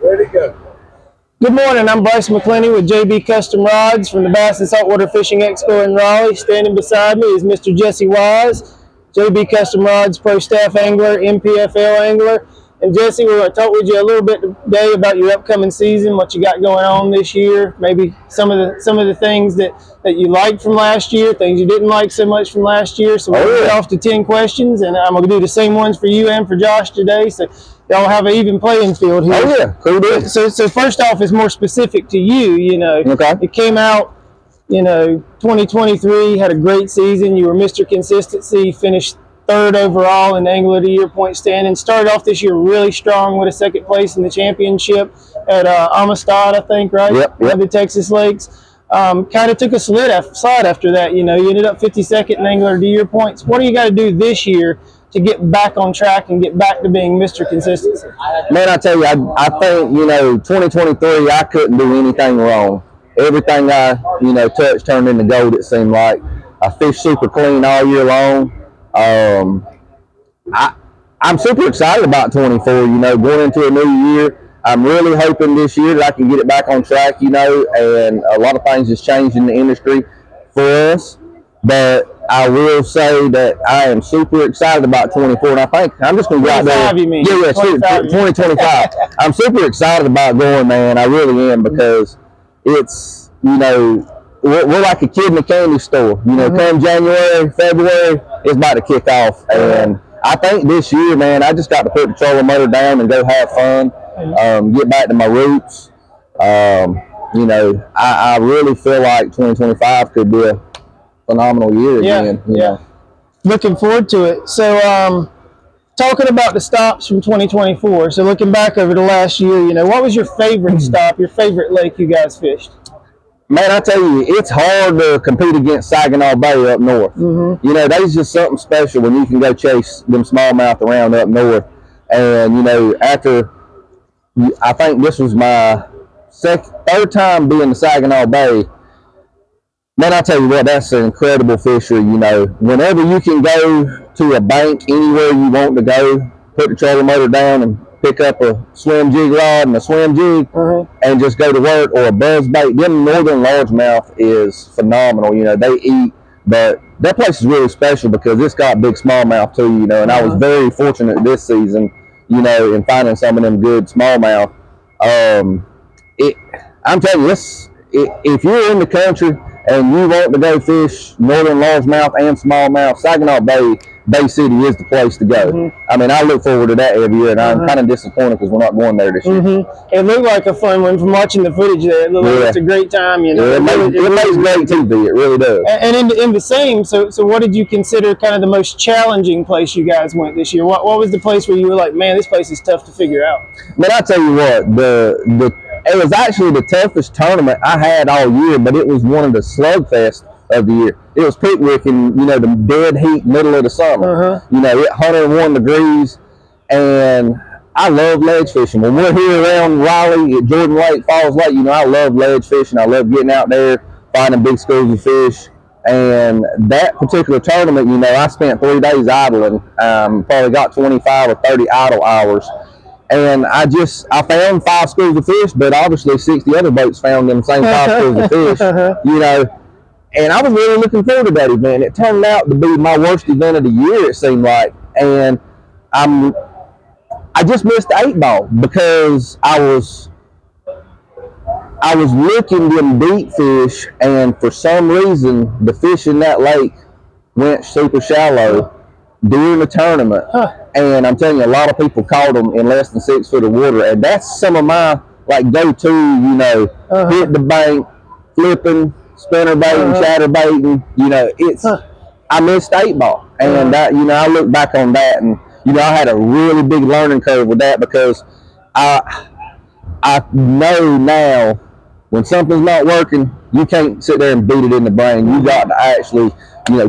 Ready to go. Good morning, I'm Bryce McClenny with JB Custom Rods from the Bass and Saltwater Fishing Expo in Raleigh. Standing beside me is Mr. Jesse Wise, JB Custom Rods Pro Staff Angler, NPFL Angler. And Jesse, we're going to talk with you a little bit today about your upcoming season, what you got going on this year, maybe some of the things that you liked from last year, things you didn't like so much from last year. So we'll get off to 10 questions, and I'm going to do the same ones for you and for Josh today, so y'all have an even playing field here. Oh yeah, cool. So first off, it's more specific to you. Okay. It came out, 2023, had a great season. You were Mr. Consistency, finished third overall in Angler of the Year point standing. Started off this year really strong with a second place in the championship at Amistad, I think, right? Yep. The Texas Lakes. Kind of took a slide after that. You ended up 52nd in Angler of the Year points. What do you got to do this year to get back on track and get back to being Mr. Consistency? Man, I tell you, I think, 2023, I couldn't do anything wrong. Everything I, touched turned into gold, it seemed like. I fished super clean all year long. I'm super excited about 24, going into a new year. I'm really hoping this year that I can get it back on track, and a lot of things has changed in the industry for us. But I will say that I am super excited about 24, and I think I'm just going to go out there. You mean? Yeah, 2025. I'm super excited about going, man. I really am, because it's, we're like a kid in a candy store. Come January, February, it's about to kick off. And I think this year, man, I just got to put the trolling motor down and go have fun, get back to my roots. I really feel like 2025 could be a phenomenal year again. Yeah. Looking forward to it. So, talking about the stops from 2024, so looking back over the last year, what was your favorite stop, your favorite lake you guys fished? Man, I tell you, it's hard to compete against Saginaw Bay up north. There's just something special when you can go chase them smallmouth around up north. And, after, I think this was my third time being to Saginaw Bay, man, I tell you what, that's an incredible fishery. Whenever you can go to a bank anywhere you want to go, put the trolling motor down and pick up a swim jig rod and a swim jig and just go to work, or a buzz bait. Them northern largemouth is phenomenal. They eat, but that place is really special because it's got big smallmouth too, and I was very fortunate this season, in finding some of them good smallmouth. I'm telling you, if you're in the country and you want to go fish northern largemouth and smallmouth, Saginaw Bay City is the place to go. I mean, I look forward to that every year, and I'm kind of disappointed because we're not going there this year. It looked like a fun one from watching the footage there. It looked like it's a great time. It makes great TV. It really does. And in the same, so what did you consider kind of the most challenging place you guys went this year? What was the place where you were like, man, this place is tough to figure out? Man, I tell you what, it was actually the toughest tournament I had all year, but it was one of the slugfest of the year. It was Pickwick in, the dead heat middle of the summer. It 101 degrees, and I love ledge fishing. When we're here around Raleigh at Jordan Lake, Falls Lake, I love ledge fishing. I love getting out there, finding big schools of fish. And that particular tournament, I spent 3 days idling. Probably got 25 or 30 idle hours. And I found 5 schools of fish, but obviously 60 other boats found them same 5 schools of fish, And I was really looking forward to that event. It turned out to be my worst event of the year, it seemed like. And I just missed the 8-ball because I was looking them deep fish, and for some reason the fish in that lake went super shallow during the tournament. And I'm telling you, a lot of people caught them in less than 6 foot of water, and that's some of my go-to, hit the bank, flipping, spinner baiting, chatter baiting. I missed 8-ball, and I look back on that, and I had a really big learning curve with that, because I know now when something's not working, you can't sit there and beat it in the brain. You got to actually,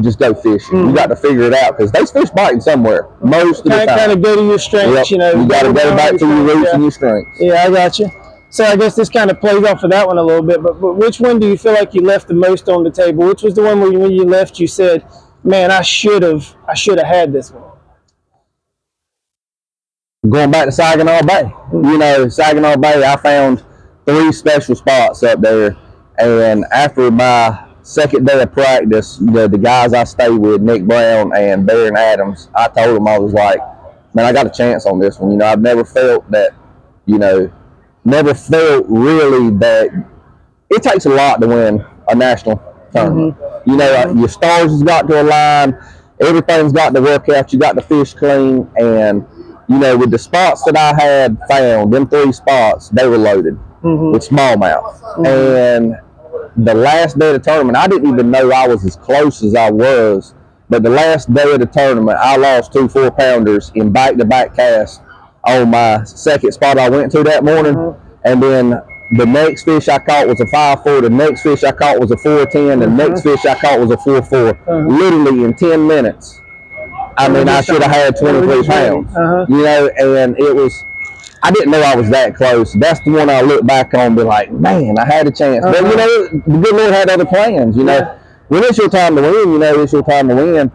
just go fishing. You got to figure it out, because they fish biting somewhere most of the time. Kind of go to your strengths, You got to go back to your roots and your strengths. Yeah, I got you. So I guess this kind of plays off of that one a little bit, but which one do you feel like you left the most on the table? Which was the one where when you left you said, man, I should have had this one? going back to Saginaw Bay. You know, Saginaw Bay, I found 3 special spots up there. And after my second day of practice, the guys I stayed with, Nick Brown and Baron Adams, I told them, I was like, man, I got a chance on this one. You know, I've never felt that, you know, never felt really that it takes a lot to win a national tournament. You know, your stars has got to align, everything's got to work out, you got to fish clean, and you know, with the spots that I had found, them 3 spots, they were loaded with smallmouth. And the last day of the tournament, I didn't even know I was as close as I was, but the last day of the tournament, I lost 2 4-pounders in back-to-back casts on my second spot I went to that morning. And then the next fish I caught was a 5-4, the next fish I caught was a 4-10, the next fish I caught was a 4-4. Literally in 10 minutes. I mean, I should have had 23 pounds, you know, and it was, I didn't know I was that close. That's the one I look back on and be like, man, I had a chance. But, you know, the good Lord had other plans, you know. When it's your time to win, you know, it's your time to win.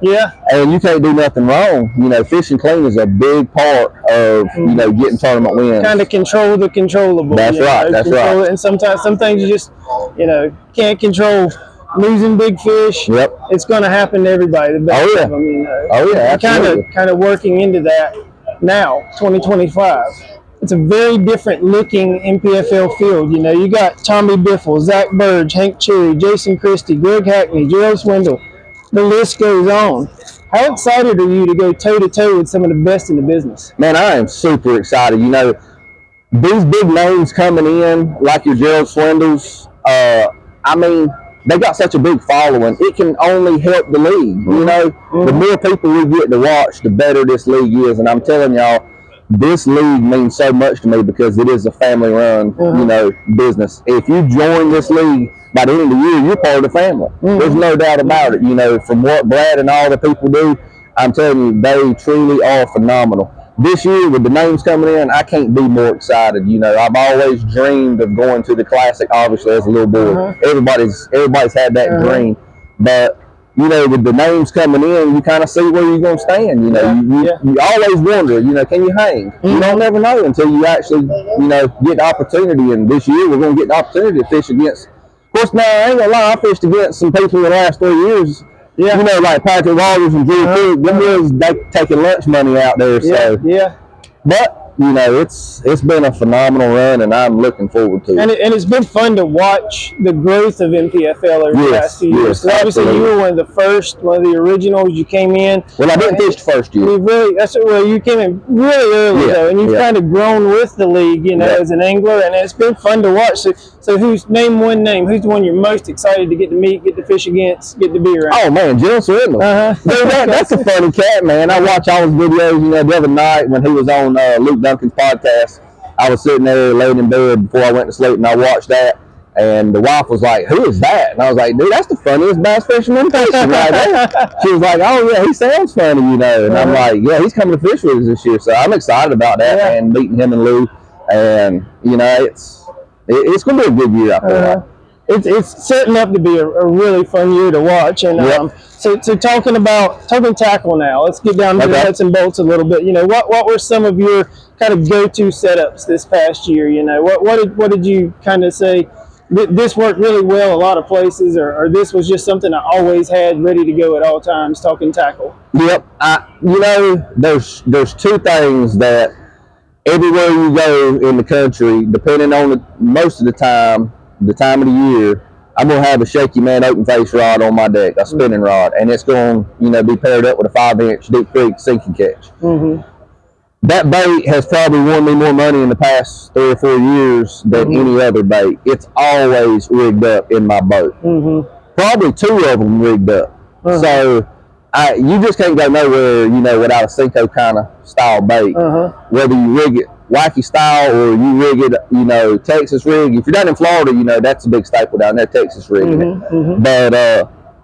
And you can't do nothing wrong. You know, fishing clean is a big part of, you know, getting tournament wins. Kind of control the controllable. That's right, that's right. And sometimes, some things you just, you know, can't control. Losing big fish, it's going to happen to everybody. The best of them, you know. Absolutely. Kind of working into that now, 2025. It's a very different looking NPFL field. You know, you got Tommy Biffle, Zach Burge, Hank Cherry, Jason Christie, Greg Hackney, Gerald Swindle. The list goes on. How excited are you to go toe-to-toe with some of the best in the business? Man, I am super excited. You know, these big names coming in, like your Gerald Swindles, I mean, they got such a big following, it can only help the league. You know, the more people we get to watch, the better this league is. And I'm telling y'all, this league means so much to me because it is a family-run, you know, business. If you join this league, by the end of the year, you're part of the family. There's no doubt about it. You know, from what Brad and all the people do, I'm telling you, they truly are phenomenal. This year, with the names coming in, I can't be more excited. You know, I've always dreamed of going to the Classic, obviously, as a little boy. Everybody's had that dream. But, you know, with the names coming in, you kind of see where you're going to stand. You know, you always wonder, you know, can you hang? You don't never know until you actually, you know, get the opportunity. And this year, we're going to get the opportunity to fish against. Of course, now, I ain't going to lie, I fished against some people in the last 3 years. You know, like Patrick Walters and Drew Cook, them guys, they taking lunch money out there. So, but you know, it's been a phenomenal run, and I'm looking forward to it. And it's been fun to watch the growth of NPFL over the past few years. So obviously, you were one of the first, one of the originals. You came in. Well, I didn't fish the first year. You came in really early though, and you've kind of grown with the league, you know, as an angler, and it's been fun to watch. So who's name one name? Who's the one you're most excited to get to meet, get to fish against, get to be around? Oh man, Gerald Swindle. That's a funny cat, man. I watch all his videos. You know, the other night when he was on Luke Duncan's podcast, I was sitting there laying in bed before I went to sleep, and I watched that. And the wife was like, "Who is that?" And I was like, "Dude, that's the funniest bass fisherman fishing right there." She was like, "Oh yeah, he sounds funny, you know." And I'm like, "Yeah, he's coming to fish with us this year." So I'm excited about that, man, meeting him and Lou. And you know, it's going to be a good year, I feel like. It's setting up to be a really fun year to watch. And so talking tackle now, let's get down to the nuts and bolts a little bit. You know, what were some of your kind of go-to setups this past year? You know, what did you kind of say, this worked really well a lot of places, or this was just something I always had ready to go at all times, talking tackle? Yep. You know, there's 2 things that everywhere you go in the country, depending on most of the time of the year, I'm going to have a Shaky Man open face rod on my deck, a spinning rod, and it's going to, you know, be paired up with a 5-inch Deep Creek sinking catch. That bait has probably won me more money in the past 3 or 4 years than any other bait. It's always rigged up in my boat. Probably 2 of them rigged up. So you just can't go nowhere, you know, without a Cinco kind of style bait. Whether you rig it wacky style or you rig it, you know, Texas rig. If you're down in Florida, you know, that's a big staple down there, Texas rigging it. But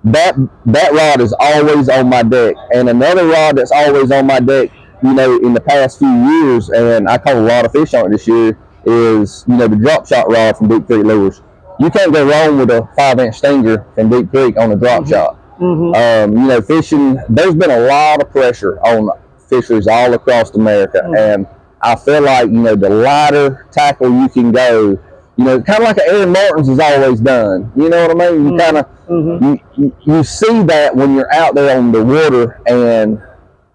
that rod is always on my deck. And another rod that's always on my deck, you know, in the past few years, and I caught a lot of fish on it this year, is, you know, the drop shot rod from Deep Creek Lures. You can't go wrong with a 5-inch stinger from Deep Creek on a drop shot. You know, fishing, there's been a lot of pressure on fisheries all across America, and I feel like, you know, the lighter tackle you can go, you know, kind of like Aaron Martin's has always done. You know what I mean? You kind of you see that when you're out there on the water, and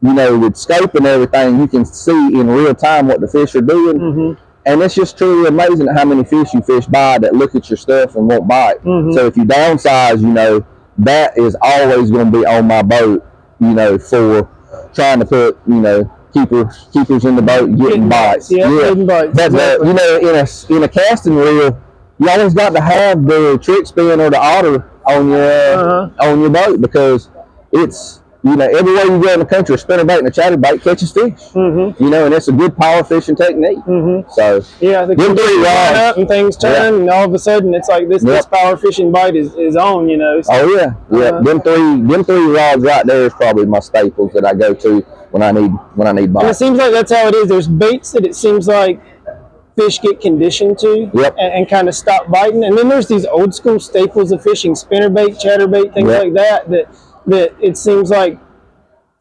you know, with scope and everything, you can see in real time what the fish are doing. And it's just truly amazing how many fish you fish by that look at your stuff and won't bite. So if you downsize, you know, that is always going to be on my boat, you know, for trying to put, you know, keepers in the boat getting bites. Getting bites. But exactly. you know, in a casting reel, you always got to have the trick spin or the otter on your boat, because it's, you know, everywhere you go in the country, a spinnerbait and a chatterbait catches fish. You know, and it's a good power fishing technique. So yeah, the them 3 rods up and things turn, and all of a sudden it's like this power fishing bite is on. You know. So, them three rods right there is probably my staples that I go to when I need bites. And it seems like that's how it is. There's baits that it seems like fish get conditioned to and kind of stop biting, and then there's these old school staples of fishing, spinnerbait, chatterbait, things like that it seems like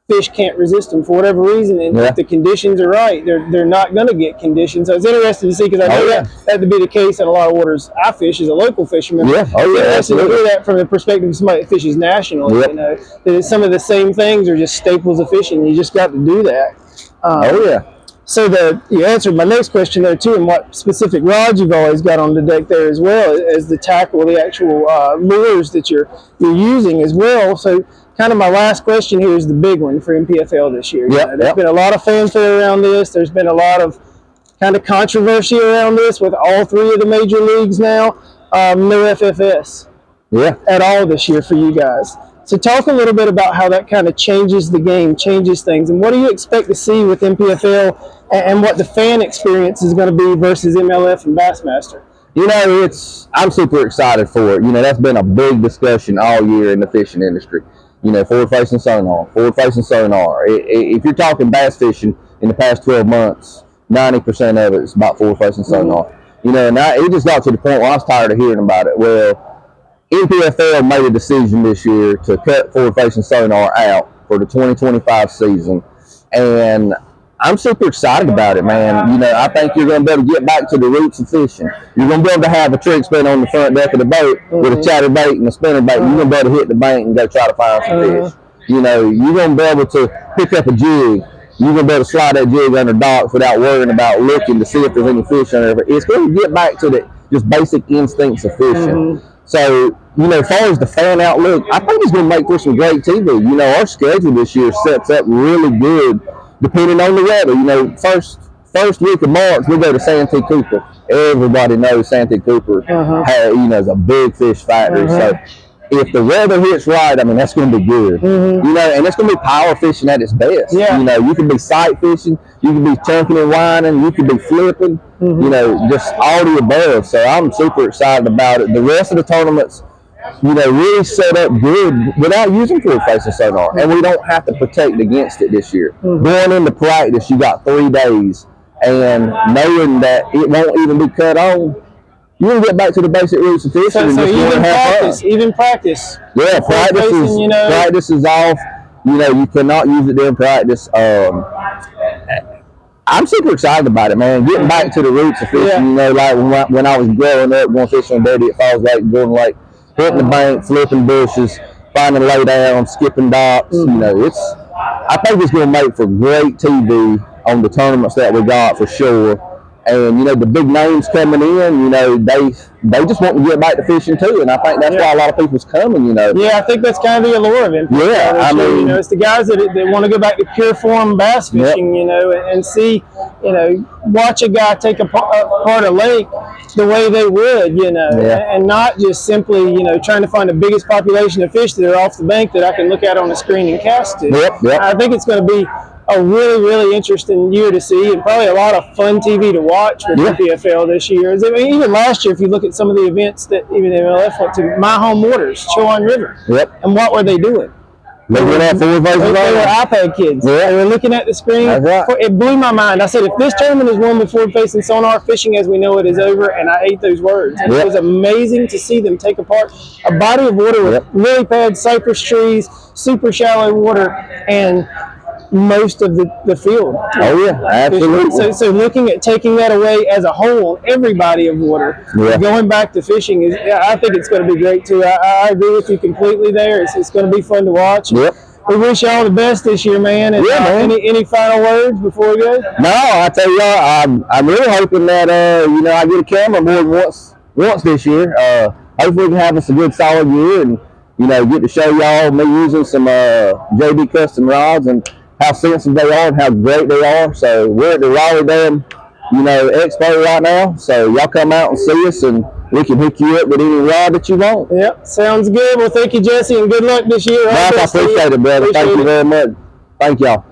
fish can't resist them for whatever reason, and if the conditions are right, they're not going to get conditioned. So it's interesting to see, because I know that to be the case in a lot of waters I fish as a local fisherman. It's interesting to hear that from the perspective of somebody that fishes national. You know, that some of the same things are just staples of fishing. You just got to do that. So you answered my next question there too, and what specific rods you've always got on the deck there as well as the tackle, the actual lures that you're using as well. So kind of my last question here is the big one for NPFL this year. There's been a lot of fanfare around this. There's been a lot of kind of controversy around this with all 3 of the major leagues now. No FFS at all this year for you guys. So talk a little bit about how that kind of changes the game, changes things, and what do you expect to see with NPFL and what the fan experience is going to be versus MLF and Bassmaster? You know, I'm super excited for it. You know, that's been a big discussion all year in the fishing industry. You know, forward-facing sonar. If you're talking bass fishing in the past 12 months, 90% of it is about forward-facing sonar. You know, and it just got to the point where I was tired of hearing about it. Well, NPFL made a decision this year to cut forward-facing sonar out for the 2025 season, and I'm super excited about it, man. You know, I think you're going to be able to get back to the roots of fishing. You're going to be able to have a trick spin on the front deck of the boat with a chatterbait and a spinnerbait. You're going to be able to hit the bank and go try to find some fish. You know, you're going to be able to pick up a jig. You're going to be able to slide that jig under docks without worrying about looking to see if there's any fish under there. It's going to get back to the just basic instincts of fishing. So, you know, as far as the fan outlook, I think it's going to make for some great TV. You know, our schedule this year sets up really good depending on the weather. You know, first week of March, we go to Santee Cooper. Everybody knows Santee Cooper is a big fish factory. So if the weather hits right, I mean, that's going to be good. You know, and it's going to be power fishing at its best. You know, you can be sight fishing, you can be chunking and whining, you can be flipping, you know, just all the above. So I'm super excited about it. The rest of the tournaments, you know, really set up good without using forward-facing sonar, and we don't have to protect against it this year. Going into practice, you got 3 days, and knowing that it won't even be cut on, you can get back to the basic roots of fishing. So even practice. Yeah, practice is off. You know, you cannot use it during practice. I'm super excited about it, man. Getting back to the roots of fishing. You know, like when I was growing up, going fishing on Daddy at Falls Lake, going like hitting the bank, flipping bushes, finding lay down, skipping docks. You know, I think it's going to make for great TV on the tournaments that we got for sure. And, you know, the big names coming in, you know, they just want to get back to fishing too. And I think that's why a lot of people's coming, you know. Yeah, I think that's kind of the allure of it. I mean, you know, it's the guys that want to go back to pure form bass fishing, you know, and see, you know, watch a guy take apart a lake the way they would, you know, and not just simply, you know, trying to find the biggest population of fish that are off the bank that I can look at on the screen and cast to. I think it's going to be a really, really interesting year to see, and probably a lot of fun TV to watch with NPFL this year. I mean, even last year, if you look at some of the events that even MLF went to, My Home Waters, Chowan River, and what were they doing? They were iPad kids. They were looking at the screen. It blew my mind. I said, if this tournament is won with forward-facing sonar, fishing as we know it is over, and I ate those words. And it was amazing to see them take apart a body of water with lily pads, cypress trees, super shallow water, and most of the field. Oh yeah, absolutely. So looking at taking that away as a whole, every body of water, going back to fishing is, I think it's going to be great too. I agree with you completely there. It's going to be fun to watch. Yep. We wish you all the best this year, man. And, man. Any final words before we go? No, I tell you what, I'm really hoping that I get a camera more than once this year. Hopefully we can have us a good solid year, and get to show y'all me using some JB custom rods and how sensitive they are and how great they are. So we're at the Raleigh Dam, Expo right now. So y'all come out and see us, and we can hook you up with any rod that you want. Yep, sounds good. Well, thank you, Jesse, and good luck this year. Mike, I appreciate it, brother. Thank you very much. Thank y'all.